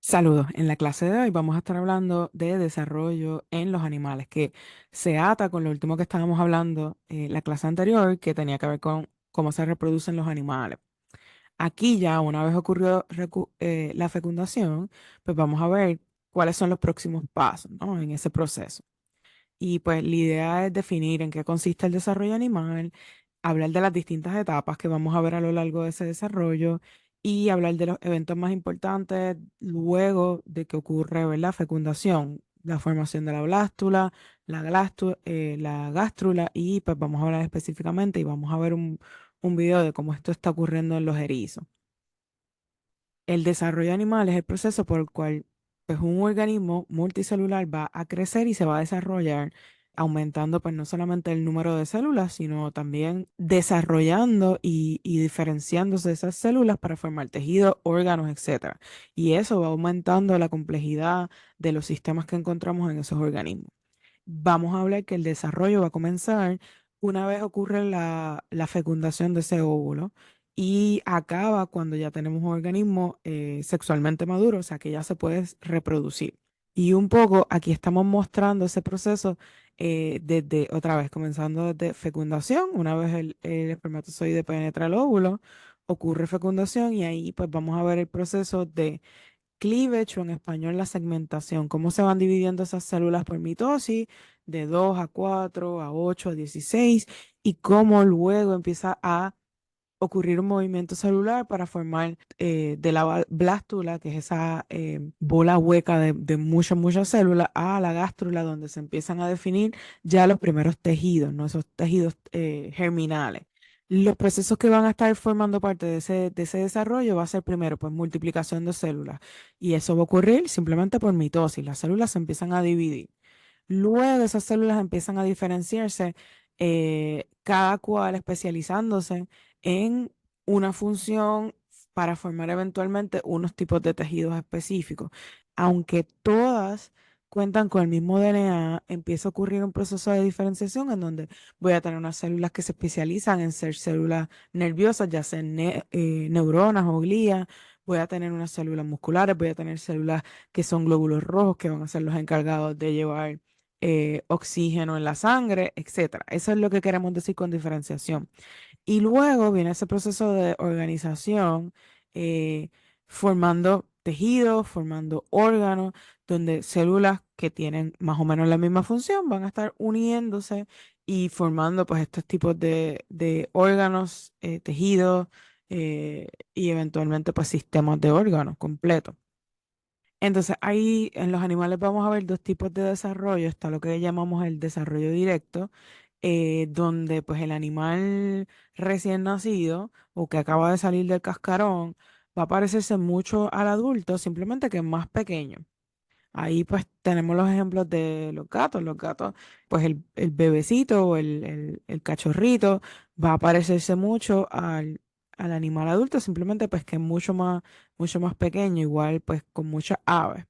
Saludos. En la clase de hoy vamos a estar hablando de desarrollo en los animales, que se ata con lo último que estábamos hablando en la clase anterior, que tenía que ver con cómo se reproducen los animales. Aquí ya, una vez ocurrió la fecundación, pues vamos a ver cuáles son los próximos pasos, ¿no? En ese proceso. Y pues la idea es definir en qué consiste el desarrollo animal, hablar de las distintas etapas que vamos a ver a lo largo de ese desarrollo y hablar de los eventos más importantes luego de que ocurre, ¿verdad? Fecundación, la formación de la blástula, la gástrula y pues vamos a hablar específicamente y vamos a ver un video de cómo esto está ocurriendo en los erizos. El desarrollo animal es el proceso por el cual pues, un organismo multicelular va a crecer y se va a desarrollar, aumentando pues no solamente el número de células, sino también desarrollando y diferenciándose esas células para formar tejidos, órganos, etcétera. Y eso va aumentando la complejidad de los sistemas que encontramos en esos organismos. Vamos a hablar que el desarrollo va a comenzar una vez ocurre la fecundación de ese óvulo y acaba cuando ya tenemos un organismo sexualmente maduro, o sea que ya se puede reproducir. Y un poco aquí estamos mostrando ese proceso desde, otra vez, comenzando desde fecundación, una vez el espermatozoide penetra el óvulo, ocurre fecundación y ahí pues vamos a ver el proceso de cleavage o en español la segmentación, cómo se van dividiendo esas células por mitosis de 2 a 4 a 8 a 16 y cómo luego empieza a ocurrir un movimiento celular para formar de la blástula, que es esa bola hueca de muchas células, a la gástrula, donde se empiezan a definir ya los primeros tejidos, ¿no? Esos tejidos germinales. Los procesos que van a estar formando parte de ese desarrollo va a ser primero, pues, multiplicación de células. Y eso va a ocurrir simplemente por mitosis. Las células se empiezan a dividir. Luego esas células empiezan a diferenciarse, cada cual especializándose en una función para formar eventualmente unos tipos de tejidos específicos. Aunque todas cuentan con el mismo DNA, empieza a ocurrir un proceso de diferenciación en donde voy a tener unas células que se especializan en ser células nerviosas, ya sean neuronas o glías. Voy a tener unas células musculares, voy a tener células que son glóbulos rojos, que van a ser los encargados de llevar oxígeno en la sangre, etcétera. Eso es lo que queremos decir con diferenciación. Y luego viene ese proceso de organización, eh, formando tejidos, formando órganos, donde células que tienen más o menos la misma función van a estar uniéndose y formando pues estos tipos de órganos, tejidos y eventualmente pues sistemas de órganos completos. Entonces, ahí en los animales vamos a ver dos tipos de desarrollo. Está lo que llamamos el desarrollo directo, donde pues el animal recién nacido o que acaba de salir del cascarón va a parecerse mucho al adulto, simplemente que es más pequeño. Ahí pues tenemos los ejemplos de los gatos. Los gatos, pues el bebecito o el cachorrito va a parecerse mucho al animal adulto, simplemente pues que es mucho más pequeño, igual pues con muchas aves.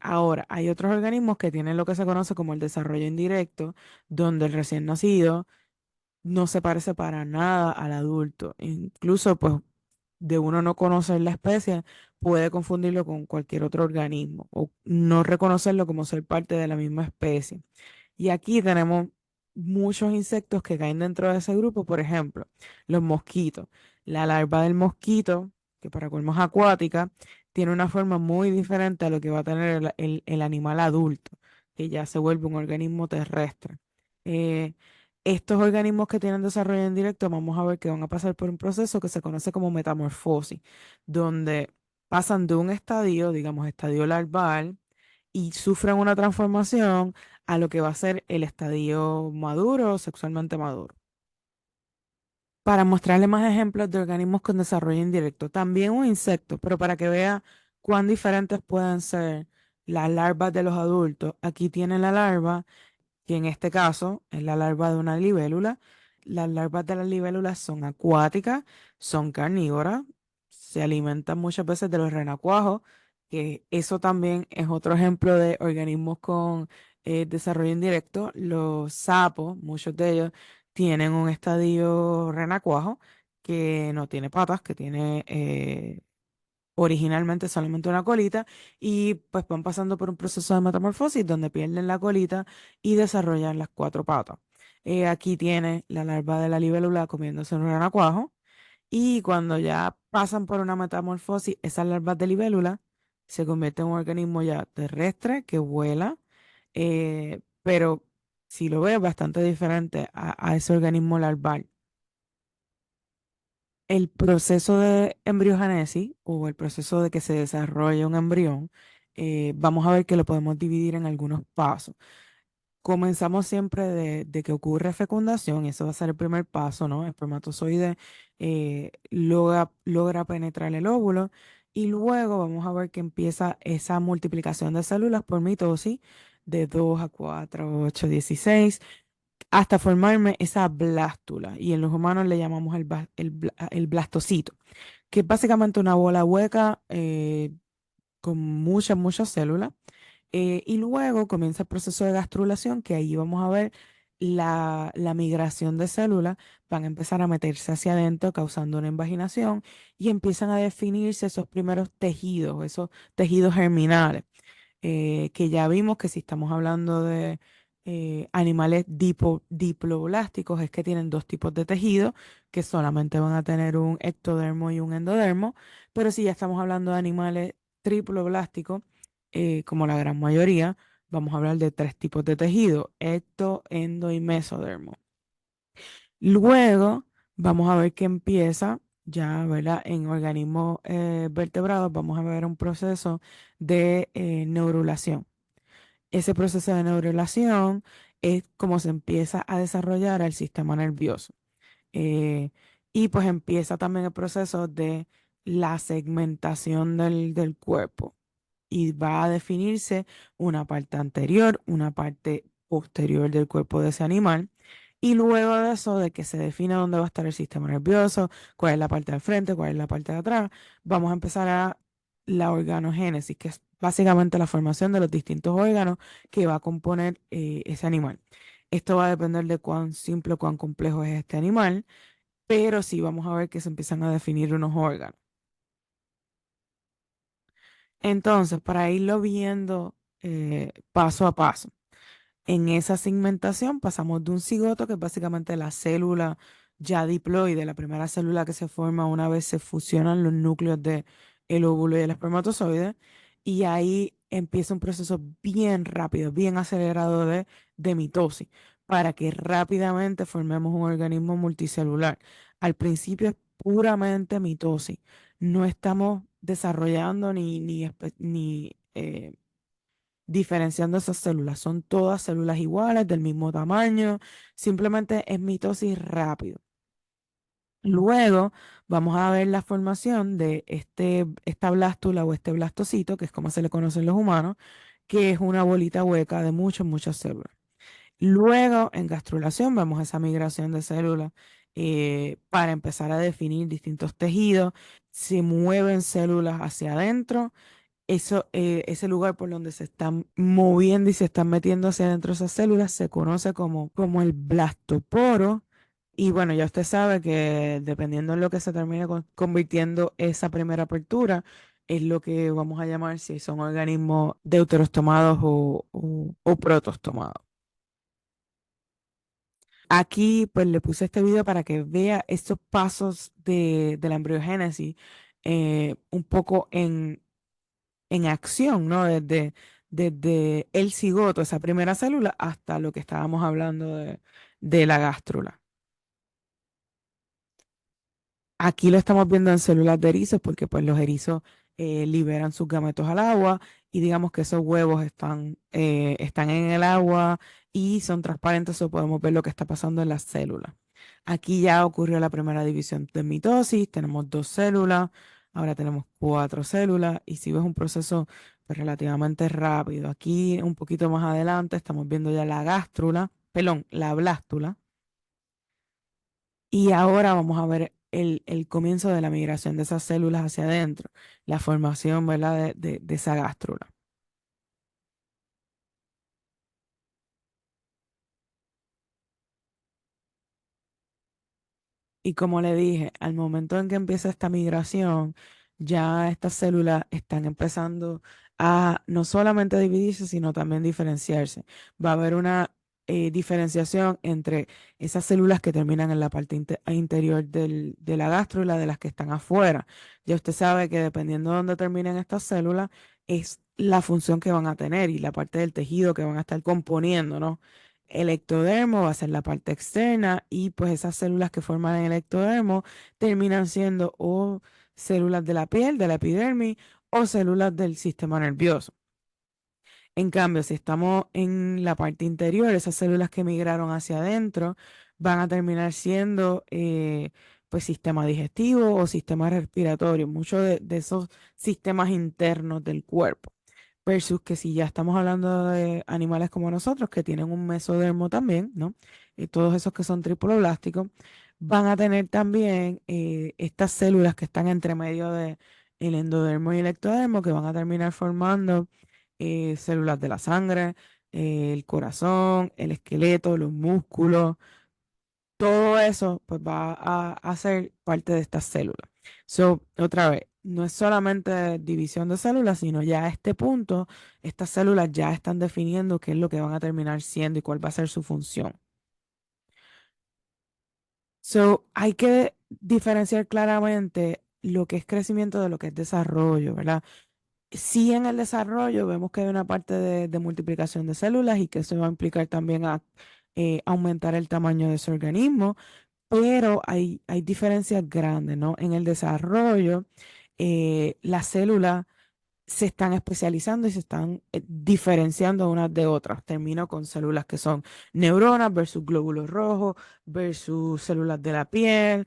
Ahora, hay otros organismos que tienen lo que se conoce como el desarrollo indirecto, donde el recién nacido no se parece para nada al adulto. Incluso, pues, de uno no conocer la especie, puede confundirlo con cualquier otro organismo o no reconocerlo como ser parte de la misma especie. Y aquí tenemos muchos insectos que caen dentro de ese grupo, por ejemplo, los mosquitos. La larva del mosquito, que para colmo es acuática, tiene una forma muy diferente a lo que va a tener el animal adulto, que ya se vuelve un organismo terrestre. Eh, Estos organismos que tienen desarrollo indirecto, vamos a ver que van a pasar por un proceso que se conoce como metamorfosis, donde pasan de un estadio, digamos, estadio larval, y sufren una transformación a lo que va a ser el estadio maduro, sexualmente maduro. Para mostrarle más ejemplos de organismos con desarrollo indirecto, también un insecto, pero para que vea cuán diferentes pueden ser las larvas de los adultos. Aquí tienen la larva que en este caso es la larva de una libélula. Las larvas de las libélulas son acuáticas, son carnívoras, se alimentan muchas veces de los renacuajos, que eso también es otro ejemplo de organismos con desarrollo indirecto. Los sapos, muchos de ellos, tienen un estadio renacuajo que no tiene patas, que tiene originalmente solamente una colita y pues van pasando por un proceso de metamorfosis donde pierden la colita y desarrollan las cuatro patas. Aquí tiene la larva de la libélula comiéndose un renacuajo y cuando ya pasan por una metamorfosis, esas larvas de libélula se convierten en un organismo ya terrestre que vuela, pero si lo ves bastante diferente a ese organismo larval. El proceso de embriogénesis o el proceso de que se desarrolle un embrión, vamos a ver que lo podemos dividir en algunos pasos. Comenzamos siempre de que ocurre fecundación, y eso va a ser el primer paso, ¿no? El espermatozoide logra penetrar el óvulo y luego vamos a ver que empieza esa multiplicación de células por mitosis de 2 a 4, 8, 16 hasta formarme esa blástula. Y en los humanos le llamamos el blastocito, que es básicamente una bola hueca con muchas células. Y luego comienza el proceso de gastrulación, que ahí vamos a ver la migración de células, van a empezar a meterse hacia adentro, causando una invaginación, y empiezan a definirse esos primeros tejidos, esos tejidos germinales que ya vimos que si estamos hablando de animales diploblásticos, es que tienen dos tipos de tejido, que solamente van a tener un ectodermo y un endodermo, pero si ya estamos hablando de animales triploblásticos, como la gran mayoría, vamos a hablar de tres tipos de tejido, ecto, endo y mesodermo. Luego vamos a ver que empieza ya, ¿verdad? En organismos vertebrados vamos a ver un proceso de neurulación. Ese proceso de neurulación es como se empieza a desarrollar el sistema nervioso. Eh, y pues empieza también el proceso de la segmentación del cuerpo y va a definirse una parte anterior, una parte posterior del cuerpo de ese animal. Y luego de eso, de que se defina dónde va a estar el sistema nervioso, cuál es la parte del frente, cuál es la parte de atrás, vamos a empezar a la organogénesis, que es básicamente la formación de los distintos órganos que va a componer ese animal. Esto va a depender de cuán simple o cuán complejo es este animal, pero sí vamos a ver que se empiezan a definir unos órganos. Entonces, para irlo viendo paso a paso. En esa segmentación pasamos de un cigoto, que es básicamente la célula ya diploide, la primera célula que se forma una vez se fusionan los núcleos del óvulo y el espermatozoide, y ahí empieza un proceso bien rápido, bien acelerado de mitosis, para que rápidamente formemos un organismo multicelular. Al principio es puramente mitosis, no estamos desarrollando ni diferenciando esas células. Son todas células iguales, del mismo tamaño, simplemente es mitosis rápido. Luego vamos a ver la formación de esta blástula o este blastocito, que es como se le conoce en los humanos, que es una bolita hueca de muchas células. Luego, en gastrulación, vemos esa migración de células para empezar a definir distintos tejidos. Se mueven células hacia adentro, ese lugar por donde se están moviendo y se están metiendo hacia adentro esas células se conoce como el blastoporo. Y bueno, ya usted sabe que dependiendo en lo que se termine convirtiendo esa primera apertura, es lo que vamos a llamar si son organismos deuterostomados o protostomados. Aquí pues le puse este video para que vea estos pasos de la embriogénesis un poco en acción, ¿no? Desde el cigoto, esa primera célula, hasta lo que estábamos hablando de la gástrula. Aquí lo estamos viendo en células de erizos porque pues los erizos liberan sus gametos al agua y digamos que esos huevos están en el agua y son transparentes o podemos ver lo que está pasando en las células. Aquí ya ocurrió la primera división de mitosis, tenemos dos células, ahora tenemos cuatro células y si ves un proceso pues, relativamente rápido. Aquí un poquito más adelante estamos viendo ya la gástrula, perdón, la blástula. Y ahora vamos a ver el comienzo de la migración de esas células hacia adentro, la formación, ¿verdad? De esa gástrula. Y como le dije, al momento en que empieza esta migración, ya estas células están empezando a no solamente dividirse, sino también diferenciarse. Va a haber una diferenciación entre esas células que terminan en la parte interior de la gastro y la de las que están afuera. Ya usted sabe que dependiendo de dónde terminen estas células, es la función que van a tener y la parte del tejido que van a estar componiendo, ¿no? El ectodermo va a ser la parte externa y pues esas células que forman el ectodermo terminan siendo o células de la piel, de la epidermis o células del sistema nervioso. En cambio, si estamos en la parte interior, esas células que migraron hacia adentro van a terminar siendo pues sistema digestivo o sistema respiratorio, muchos de esos sistemas internos del cuerpo. Versus que si ya estamos hablando de animales como nosotros, que tienen un mesodermo también, ¿no? Y todos esos que son triploblásticos, van a tener también estas células que están entre medio de el endodermo y el ectodermo, que van a terminar formando células de la sangre, el corazón, el esqueleto, los músculos, todo eso pues va a ser parte de estas células. So, otra vez, no es solamente división de células, sino ya a este punto, estas células ya están definiendo qué es lo que van a terminar siendo y cuál va a ser su función. So, hay que diferenciar claramente lo que es crecimiento de lo que es desarrollo, ¿verdad? Sí, en el desarrollo vemos que hay una parte de multiplicación de células y que eso va a implicar también a aumentar el tamaño de ese organismo, pero hay diferencias grandes, ¿no? En el desarrollo, las células se están especializando y se están diferenciando unas de otras. Termino con células que son neuronas versus glóbulos rojos versus células de la piel.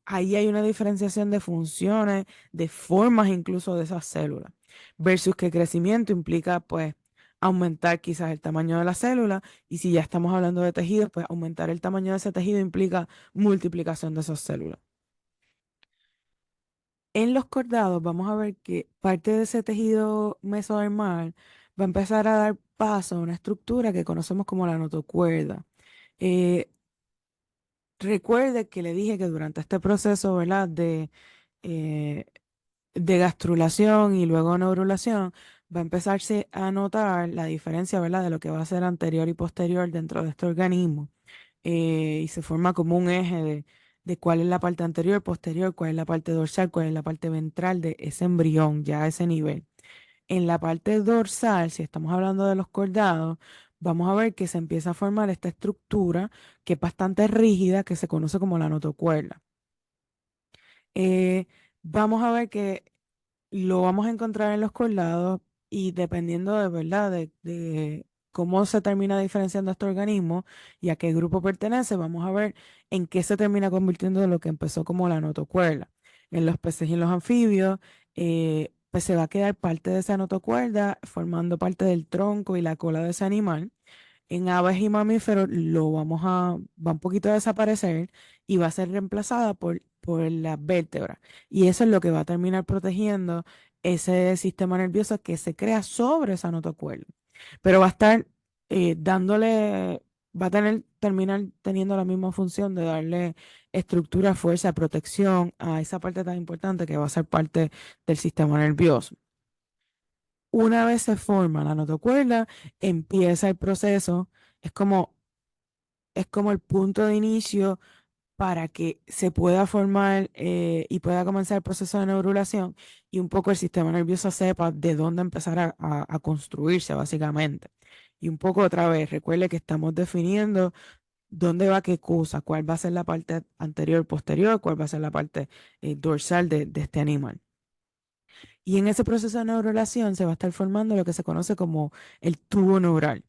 Ahí hay una diferenciación de funciones, de formas incluso de esas células. Versus que crecimiento implica pues aumentar quizás el tamaño de la célula y si ya estamos hablando de tejidos, pues aumentar el tamaño de ese tejido implica multiplicación de esas células. En los cordados vamos a ver que parte de ese tejido mesodermal va a empezar a dar paso a una estructura que conocemos como la notocuerda. Eh, Recuerde que le dije que durante este proceso, ¿verdad? Eh, de gastrulación y luego neurulación, va a empezarse a notar la diferencia, ¿verdad? De lo que va a ser anterior y posterior dentro de este organismo. Y se forma como un eje de cuál es la parte anterior, posterior, cuál es la parte dorsal, cuál es la parte ventral de ese embrión, ya a ese nivel. En la parte dorsal, si estamos hablando de los cordados, vamos a ver que se empieza a formar esta estructura que es bastante rígida, que se conoce como la notocuerda. Eh, Vamos a ver que lo vamos a encontrar en los cordados y dependiendo de verdad de cómo se termina diferenciando este organismo y a qué grupo pertenece, vamos a ver en qué se termina convirtiendo de lo que empezó como la notocuerda. En los peces y en los anfibios, pues se va a quedar parte de esa notocuerda formando parte del tronco y la cola de ese animal. En aves y mamíferos va un poquito a desaparecer y va a ser reemplazada por las vértebras. Y eso es lo que va a terminar protegiendo ese sistema nervioso que se crea sobre esa notocuerda. Pero va a estar dándole, va a terminar teniendo la misma función de darle estructura, fuerza, protección a esa parte tan importante que va a ser parte del sistema nervioso. Una vez se forma la notocuerda, empieza el proceso, es como, es como el punto de inicio para que se pueda formar y pueda comenzar el proceso de neurulación y un poco el sistema nervioso sepa de dónde empezar a construirse básicamente. Y un poco otra vez, recuerde que estamos definiendo dónde va qué cosa, cuál va a ser la parte anterior, posterior, cuál va a ser la parte dorsal de este animal. Y en ese proceso de neurulación se va a estar formando lo que se conoce como el tubo neural.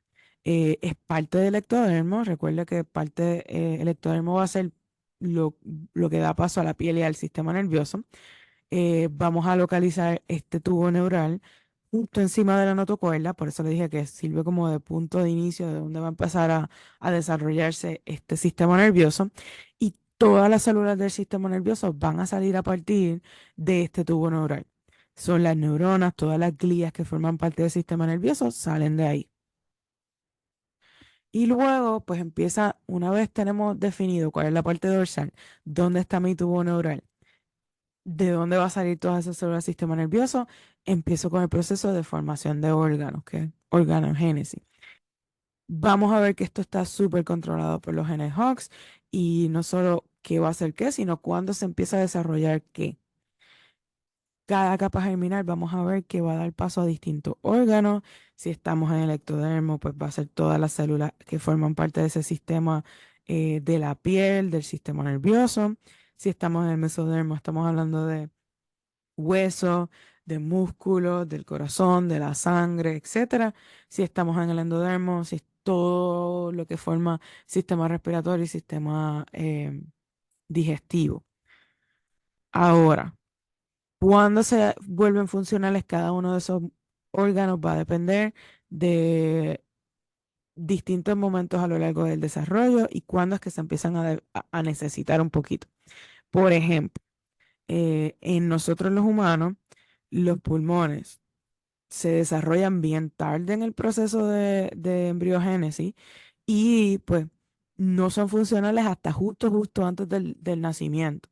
Es parte del ectodermo. Recuerda que parte el ectodermo va a ser lo, lo que da paso a la piel y al sistema nervioso. Vamos a localizar este tubo neural justo encima de la notocuerda, por eso le dije que sirve como de punto de inicio de donde va a empezar a desarrollarse este sistema nervioso y todas las células del sistema nervioso van a salir a partir de este tubo neural. Son las neuronas, todas las glías que forman parte del sistema nervioso salen de ahí. Y luego, pues empieza, una vez tenemos definido cuál es la parte dorsal, dónde está mi tubo neural, ¿De dónde va a salir todas esas células del sistema nervioso? Empiezo con el proceso de formación de órganos, que es organogénesis. Vamos a ver que esto está súper controlado por los genes Hox y no solo qué va a ser qué, sino cuándo se empieza a desarrollar qué. Cada capa germinal vamos a ver que va a dar paso a distintos órganos. Si estamos en el ectodermo, pues va a ser todas las células que forman parte de ese sistema de la piel, del sistema nervioso. Si estamos en el mesodermo, estamos hablando de hueso, de músculos, del corazón, de la sangre, etcétera. Si estamos en el endodermo, si es todo lo que forma sistema respiratorio y sistema digestivo. Ahora, cuando se vuelven funcionales cada uno de esos órganos va a depender de distintos momentos a lo largo del desarrollo y cuándo es que se empiezan a necesitar un poquito. Por ejemplo, en nosotros los humanos, los pulmones se desarrollan bien tarde en el proceso de embriogénesis y pues no son funcionales hasta justo antes del nacimiento.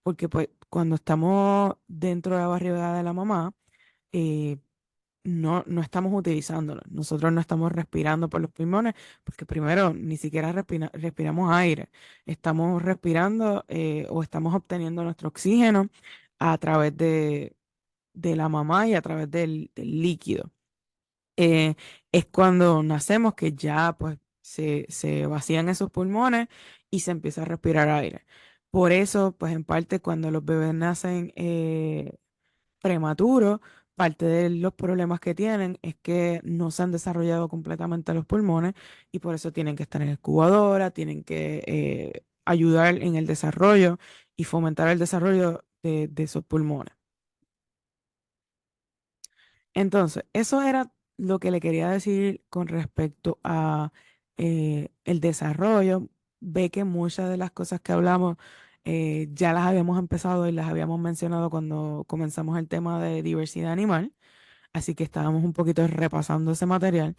Porque pues cuando estamos dentro de la barriga de la mamá, eh, no estamos utilizándolos. Nosotros no estamos respirando por los pulmones porque primero ni siquiera respiramos aire. Estamos respirando o estamos obteniendo nuestro oxígeno a través de la mamá y a través del líquido. Es cuando nacemos que ya pues se vacían esos pulmones y se empieza a respirar aire. Por eso, pues en parte cuando los bebés nacen prematuros, parte de los problemas que tienen es que no se han desarrollado completamente los pulmones y por eso tienen que estar en incubadora, tienen que ayudar en el desarrollo y fomentar el desarrollo de esos pulmones. Entonces, eso era lo que le quería decir con respecto a el desarrollo. Ve que muchas de las cosas que hablamos ya las habíamos empezado y las habíamos mencionado cuando comenzamos el tema de diversidad animal, así que estábamos un poquito repasando ese material.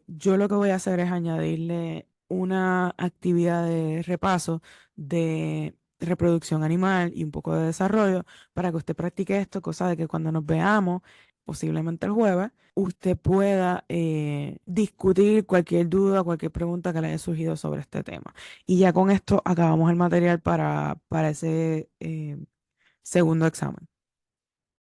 Yo lo que voy a hacer es añadirle una actividad de repaso de reproducción animal y un poco de desarrollo para que usted practique esto, cosa de que cuando nos veamos, posiblemente el jueves, usted pueda discutir cualquier duda, cualquier pregunta que le haya surgido sobre este tema. Y ya con esto acabamos el material para ese segundo examen.